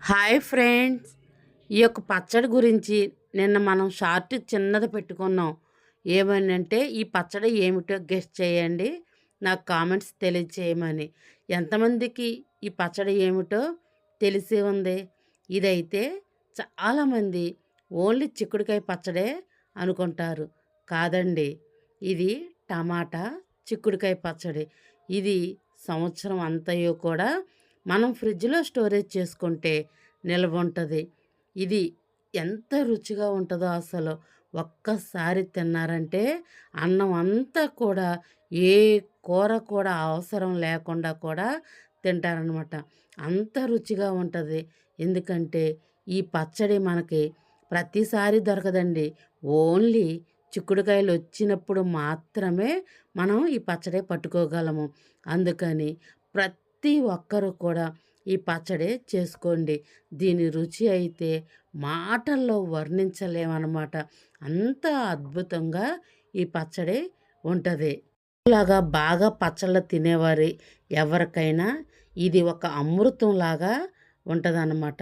Hi friends! ఈ యొక్క పచ్చడి గురించి నిన్న మనం షార్ట్ చిన్నది పెట్టుకున్నాం. ఏమనంటే ఈ పచ్చడి ఏమిటో గెస్ చేయండి. నాకు కామెంట్స్ తెలియచేయమని. ఎంతమందికి ఈ పచ్చడి ఏమిటో తెలిసి ఉంది? ఇదైతే చాలామంది ఓన్లీ చిక్కుడుకాయ పచ్చడే అనుకుంటారు. కాదండి. ఇది టమాటా చిక్కుడుకాయ పచ్చడి. ఇది సంవత్సరం అంతయు కూడా మనం ఫ్రిడ్జ్‌లో స్టోరేజ్ చేసుకుంటే నిల్వ ఉంటది. ఇది ఎంత రుచిగా ఉంటదో అసలు. ఒక్కసారి తిన్నారంటే అన్నం అంతా కూడా ఏ కూర కూడా అవసరం లేకుండా కూడా తింటారనమాట. అంత రుచిగా ఉంటది. ఎందుకంటే ఈ పచ్చడి మనకి ప్రతిసారి దొరకదండి. ఓన్లీ చిక్కుడుకాయలొచ్చినప్పుడు మాత్రమే మనం ఈ పచ్చడి పట్టుకోగలము. అందుకని ప్రతి ఒక్కరు కూడా ఈ పచ్చడి చేసుకోండి. దీని రుచి అయితే మాటల్లో వర్ణించలేమనమాట. అంత అద్భుతంగా ఈ పచ్చడి ఉంటది. ఇలాగా బాగా పచ్చళ్ళు తినేవారి ఎవరికైనా ఇది ఒక అమృతంలాగా ఉంటదనమాట.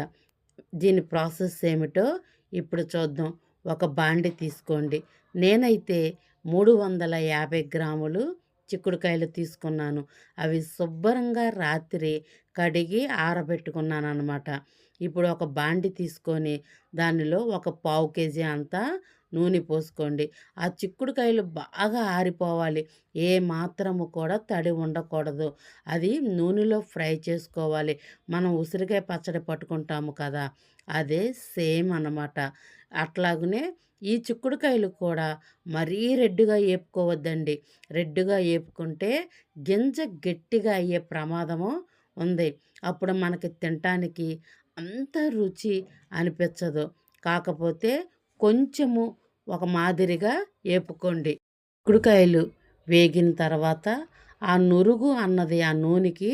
దీని ప్రాసెస్ ఏమిటో ఇప్పుడు చూద్దాం. ఒక బాండీ తీసుకోండి. నేనైతే 350 గ్రాములు చిక్కుడుకాయలు తీసుకున్నాను. అవి శుభ్రంగా రాత్రి కడిగి ఆరబెట్టుకున్నాననమాట. ఇప్పుడు ఒక బాండీ తీసుకొని దానిలో ఒక పావు కేజీ అంతా నూనె పోసుకోండి. ఆ చిక్కుడుకాయలు బాగా ఆరిపోవాలి. ఏ మాత్రము కూడా తడి ఉండకూడదు. అది నూనెలో ఫ్రై చేసుకోవాలి. మనం ఉసిరికాయ పచ్చడి పట్టుకుంటాము కదా! అదే సేమ్ అనమాట. అట్లాగనే ఈ చిక్కుడుకాయలు కూడా మరీ రెడ్‌గా ఏపుకోవద్దండి. రెడ్‌గా ఏపుకుంటే గింజ గట్టిగా అయ్యే ప్రమాదము ఉంది. అప్పుడు మనకి తినటానికి అంత రుచి అనిపించదు. కాకపోతే కొంచెము ఒక మాదిరిగా ఏపుకోండి. చిక్కుడుకాయలు వేగిన తర్వాత ఆ నురుగు అన్నది ఆ నూనెకి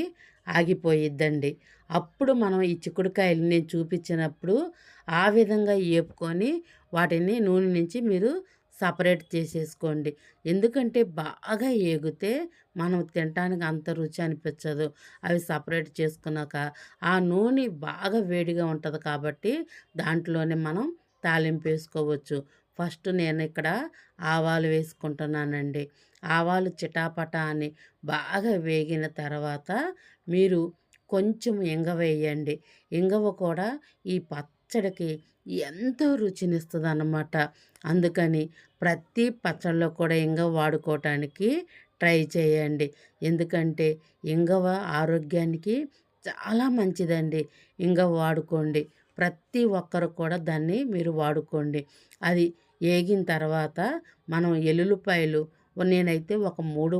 ఆగిపోయిద్దండి. అప్పుడు మనం ఈ చిక్కుడుకాయలు నేను చూపించినప్పుడు ఆ విధంగా ఏపుకొని వాటిని నూనె నుంచి మీరు సపరేట్ చేసేసుకోండి. ఎందుకంటే బాగా ఏగితే మనం తినటానికి అంత రుచి అనిపించదు. అవి సపరేట్ చేసుకున్నాక ఆ నూనె బాగా వేడిగా ఉంటది కాబట్టి దాంట్లోనే మనం తాలింపు వేసుకోవచ్చు. ఫస్ట్ నేను ఇక్కడ ఆవాలు వేసుకుంటున్నానండి. ఆవాలు చిటాపటా అని బాగా వేగిన తర్వాత మీరు కొంచెం ఇంగ వేయండి. ఇంగువ కూడా ఈ పచ్చడికి ఎంతో రుచినిస్తదనమాట. అందుకని ప్రతి పచ్చడిలో కూడా ఇంగువ వాడుకోవటానికి ట్రై చేయండి. ఎందుకంటే ఇంగువ ఆరోగ్యానికి చాలా మంచిదండి. ఇంగువ వాడుకోండి. ప్రతి ఒక్కరు కూడా దాన్ని మీరు వాడుకోండి. అది ఏగిన తర్వాత మనం ఎల్లుల్లిపాయలు నేనైతే ఒక 3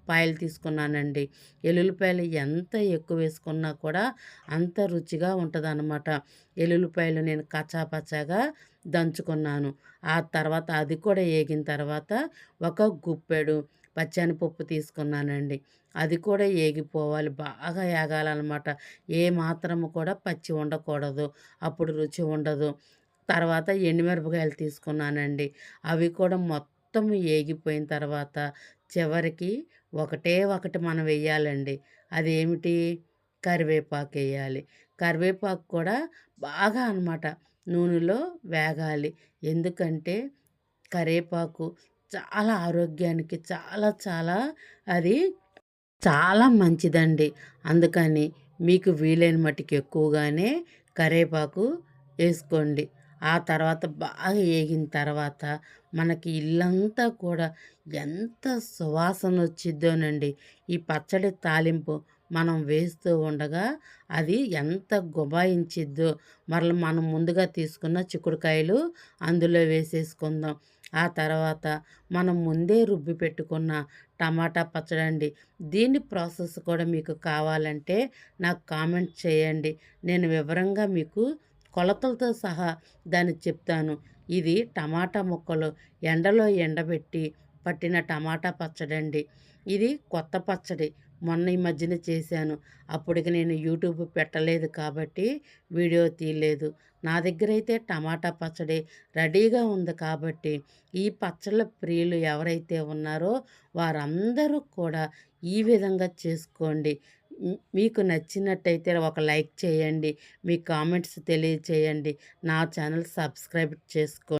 పాయలు తీసుకున్నానండి. ఎల్లుల్లిపాయలు ఎంత ఎక్కువ వేసుకున్నా కూడా అంత రుచిగా ఉంటదనమాట. ఎల్లుల్లిపాయలు నేను కచ్చాపచ్చాగా దంచుకున్నాను. ఆ తర్వాత అది కూడా ఏగిన తర్వాత ఒక గుప్పెడు పచ్చెనపప్పు తీసుకున్నానండి. అది కూడా ఏగిపోవాలి. బాగా ఏగాలనమాట. ఏ మాత్రము కూడా పచ్చి ఉండకూడదు. అప్పుడు రుచి ఉండదు. తర్వాత ఎండుమిరపకాయలు తీసుకున్నానండి. అవి కూడా మొత్తం ఏగిపోయిన తర్వాత చివరికి ఒకటే ఒకటి మనం వెయ్యాలండి. అదేమిటి? కరివేపాకెయ్యాలి. కరివేపాకు కూడా బాగా అనమాట నూనెలో వేగాలి. ఎందుకంటే కరివేపాకు చాలా ఆరోగ్యానికి చాలా చాలా అది చాలా మంచిదండి. అందుకని మీకు వీలైన మట్టుకు ఎక్కువగానే కరివేపాకు ఏసుకోండి. ఆ తర్వాత బాగా ఏగిన తర్వాత మనకి ఇల్లంతా కూడా ఎంత సువాసనొచ్చిద్దోనండి. ఈ పచ్చడి తాలింపు మనం వేస్తూ ఉండగా అది ఎంత గుబాయించిద్దో. మరల మనం ముందుగా తీసుకున్న చిక్కుడుకాయలు అందులో వేసేసుకుందాం. ఆ తర్వాత మనం ముందే రుబ్బి పెట్టుకున్న టమాటా పచ్చడండి. దీని ప్రాసెస్ కూడా మీకు కావాలంటే నాకు కామెంట్ చేయండి. నేను వివరంగా మీకు కొలతలతో సహా దాన్ని చెప్తాను. ఇది టమాటా ముక్కలు ఎండలో ఎండబెట్టి పట్టిన టమాటా పచ్చడండి. ఇది కొత్త పచ్చడి. మొన్న ఈ మధ్యన చేశాను. అప్పటికి నేను యూట్యూబ్ పెట్టలేదు కాబట్టి వీడియో తీయలేదు. నా దగ్గరైతే టమాటా పచ్చడి రెడీగా ఉంది కాబట్టి ఈ పచ్చళ్ళ ప్రియులు ఎవరైతే ఉన్నారో వారందరూ కూడా ఈ విధంగా చేసుకోండి. మీకు నచ్చినట్టయితే ఒక లైక్ చేయండి. మీ కామెంట్స్ తెలియచేయండి. నా ఛానల్ సబ్స్క్రైబ్ చేసుకోండి.